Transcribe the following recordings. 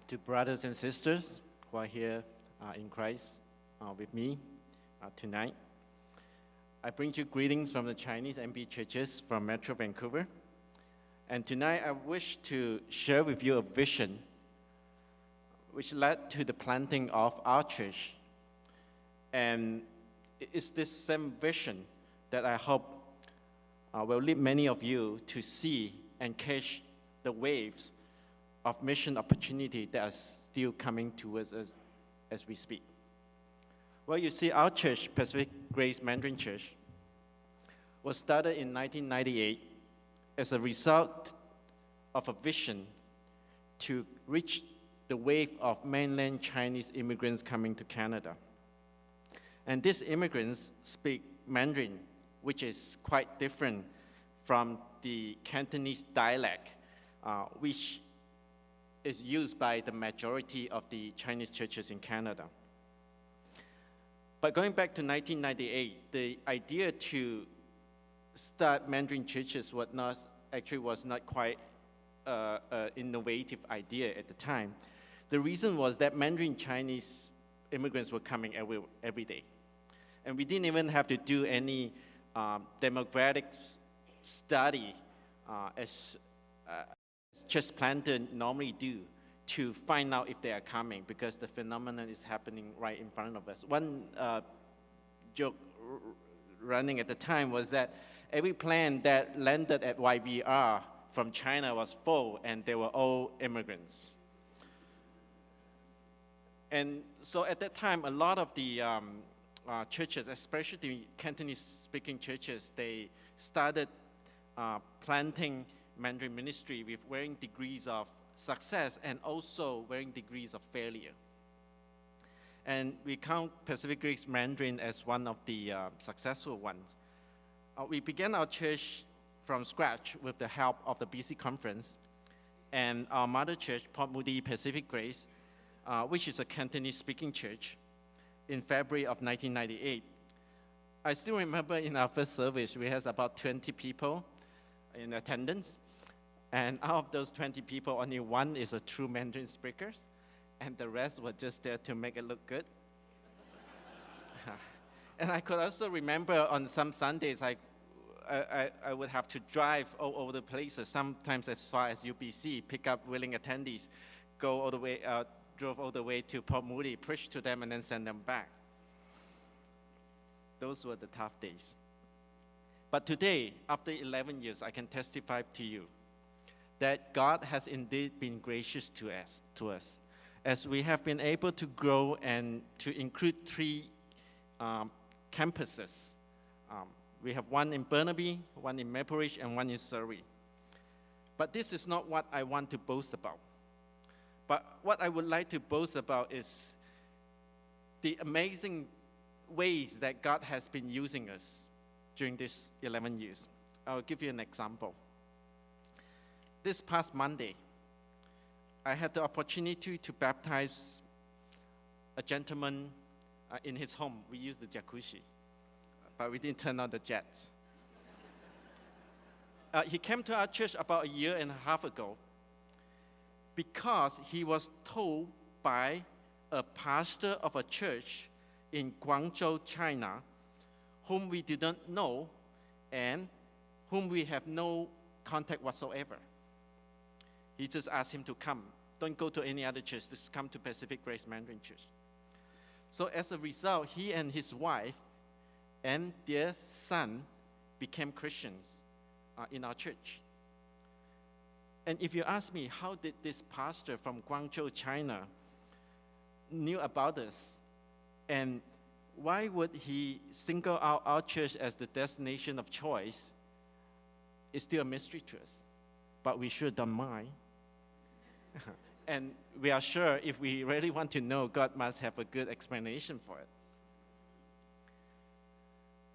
To brothers and sisters who are here in Christ with me tonight. I bring you greetings from the Chinese MB churches from Metro Vancouver. And tonight I wish to share with you a vision which led to the planting of our church. And it's this same vision that I hope will lead many of you to see and catch the waves of mission opportunity that are still coming towards us as we speak. Well, you see, our church, Pacific Grace Mandarin Church, was started in 1998 as a result of a vision to reach the wave of mainland Chinese immigrants coming to Canada. And these immigrants speak Mandarin, which is quite different from the Cantonese dialect, which is used by the majority of the Chinese churches in Canada. But going back to 1998, the idea to start Mandarin churches was not quite an innovative idea at the time. The reason was that Mandarin Chinese immigrants were coming every day. And we didn't even have to do any demographic study as church planters normally do to find out if they are coming, because the phenomenon is happening right in front of us. One joke running at the time was that every plane that landed at YVR from China was full, and they were all immigrants. And so at that time, a lot of the churches, especially the Cantonese-speaking churches, they started planting Mandarin ministry with varying degrees of success and also varying degrees of failure. And we count Pacific Grace Mandarin as one of the successful ones. We began our church from scratch with the help of the BC Conference and our mother church, Port Moody Pacific Grace, which is a Cantonese-speaking church, in February of 1998. I still remember in our first service, we had about 20 people in attendance. And out of those 20 people, only one is a true Mandarin speaker, and the rest were just there to make it look good. And I could also remember on some Sundays, I would have to drive all over the places, sometimes as far as UBC, pick up willing attendees, go all the way, drove all the way to Port Moody, preach to them, and then send them back. Those were the tough days. But today, after 11 years, I can testify to you that God has indeed been gracious to us, as we have been able to grow and to include 3 campuses. We have one in Burnaby, one in Maple Ridge, and one in Surrey. But this is not what I want to boast about. But what I would like to boast about is the amazing ways that God has been using us during these 11 years. I'll give you an example. This past Monday, I had the opportunity to baptize a gentleman in his home. We used the jacuzzi, but we didn't turn on the jets. He came to our church about 1.5 years ago because he was told by a pastor of a church in Guangzhou, China, whom we did not know and whom we have no contact whatsoever. He just asked him to come. Don't go to any other church. Just come to Pacific Grace Mandarin Church. So as a result, he and his wife and their son became Christians in our church. And if you ask me, how did this pastor from Guangzhou, China, knew about us? And why would he single out our church as the destination of choice? It's still a mystery to us. But we sure don't mind. And we are sure if we really want to know, God must have a good explanation for it.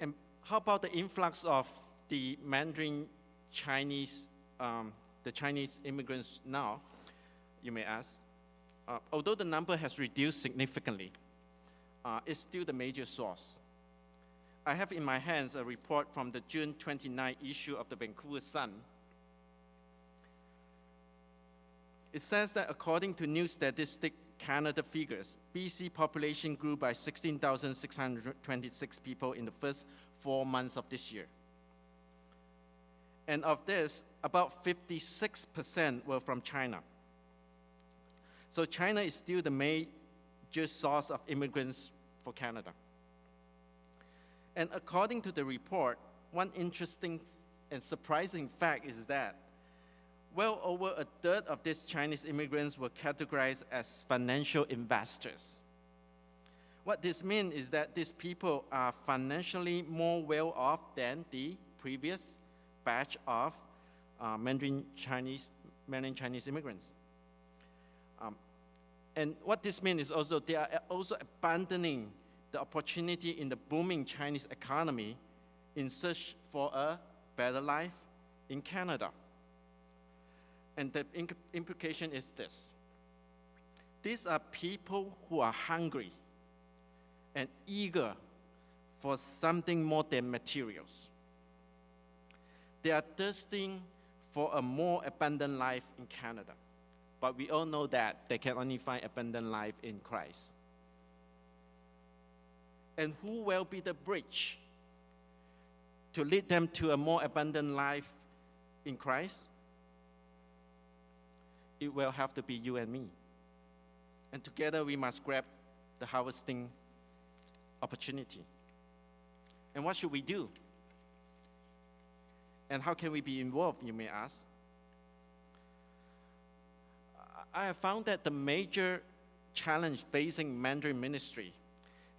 And how about the influx of the Mandarin Chinese, the Chinese immigrants now, you may ask? Although the number has reduced significantly, it's still the major source. I have in my hands a report from the June 29 issue of the Vancouver Sun. It says that according to New Statistic Canada figures, BC population grew by 16,626 people in the first 4 months of this year. And of this, about 56% were from China. So China is still the major source of immigrants for Canada. And according to the report, one interesting and surprising fact is that well over a third of these Chinese immigrants were categorized as financial investors. What this means is that these people are financially more well off than the previous batch of mainland Chinese immigrants. And what this means is also they are also abandoning the opportunity in the booming Chinese economy in search for a better life in Canada. And the implication is this. These are people who are hungry and eager for something more than materials. They are thirsting for a more abundant life in Canada. But we all know that they can only find abundant life in Christ. And who will be the bridge to lead them to a more abundant life in Christ? It will have to be you and me. And together we must grab the harvesting opportunity. And what should we do? And how can we be involved, you may ask? I have found that the major challenge facing Mandarin ministry,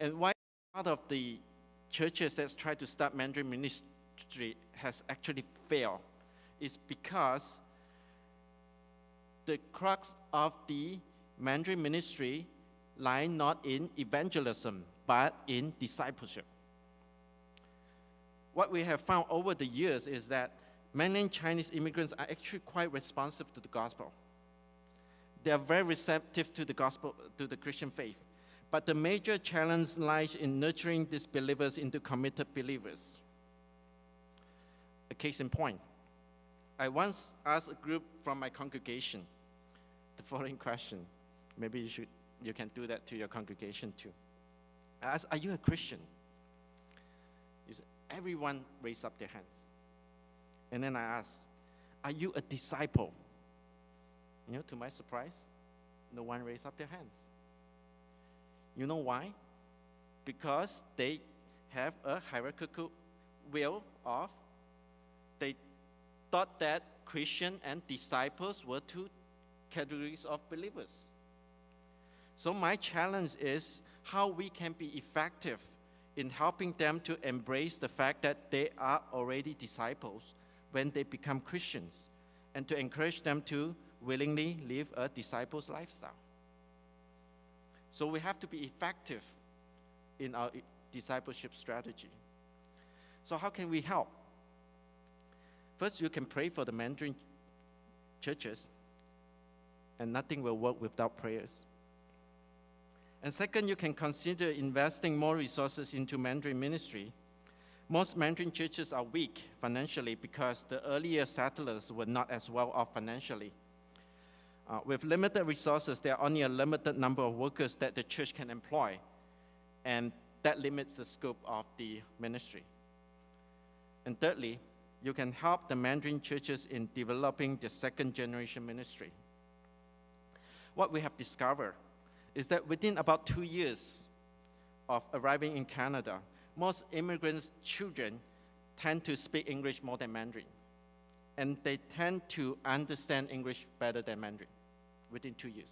and why part of the churches that try to start Mandarin ministry has actually failed, is because the crux of the Mandarin ministry lie not in evangelism, but in discipleship. What we have found over the years is that mainland Chinese immigrants are actually quite responsive to the gospel. They are very receptive to the gospel, to the Christian faith. But the major challenge lies in nurturing these believers into committed believers. A case in point, I once asked a group from my congregation the following question. Maybe you can do that to your congregation too. I asked, are you a Christian? Everyone raised up their hands. And then I asked, are you a disciple? To my surprise, no one raised up their hands. You know why? Because they have a hierarchical will of, they thought that Christian and disciples were two categories of believers. So my challenge is how we can be effective in helping them to embrace the fact that they are already disciples when they become Christians, and to encourage them to willingly live a disciple's lifestyle. So we have to be effective in our discipleship strategy. So how can we help? First, you can pray for the Mandarin churches, and nothing will work without prayers. And second, you can consider investing more resources into Mandarin ministry. Most Mandarin churches are weak financially because the earlier settlers were not as well off financially. With limited resources, there are only a limited number of workers that the church can employ, and that limits the scope of the ministry. And thirdly, you can help the Mandarin churches in developing the second generation ministry. What we have discovered is that within about 2 years of arriving in Canada, most immigrants' children tend to speak English more than Mandarin, and they tend to understand English better than Mandarin within 2 years.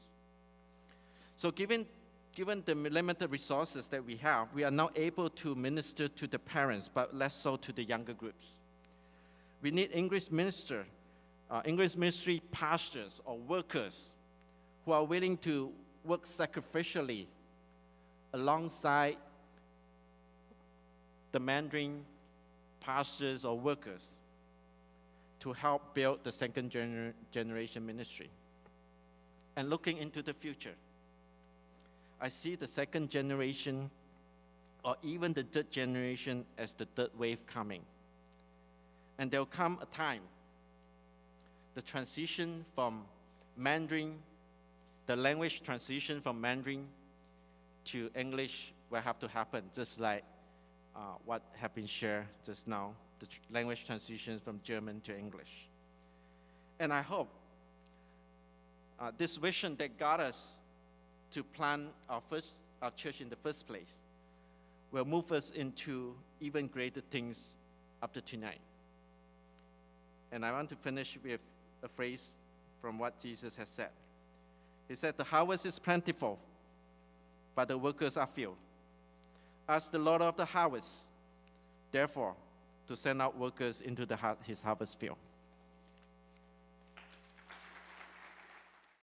So given the limited resources that we have, we are now able to minister to the parents, but less so to the younger groups. We need English ministry pastors or workers who are willing to work sacrificially alongside the Mandarin pastors or workers to help build the second generation ministry. And looking into the future, I see the second generation or even the third generation as the third wave coming. And there will come a time, the transition from Mandarin, the language transition from Mandarin to English will have to happen, just like what have been shared just now, the language transition from German to English. And I hope this vision that got us to plant our church in the first place will move us into even greater things after tonight. And I want to finish with a phrase from what Jesus has said. He said, "The harvest is plentiful, but the workers are few. Ask the Lord of the harvest, therefore, to send out workers into his harvest field."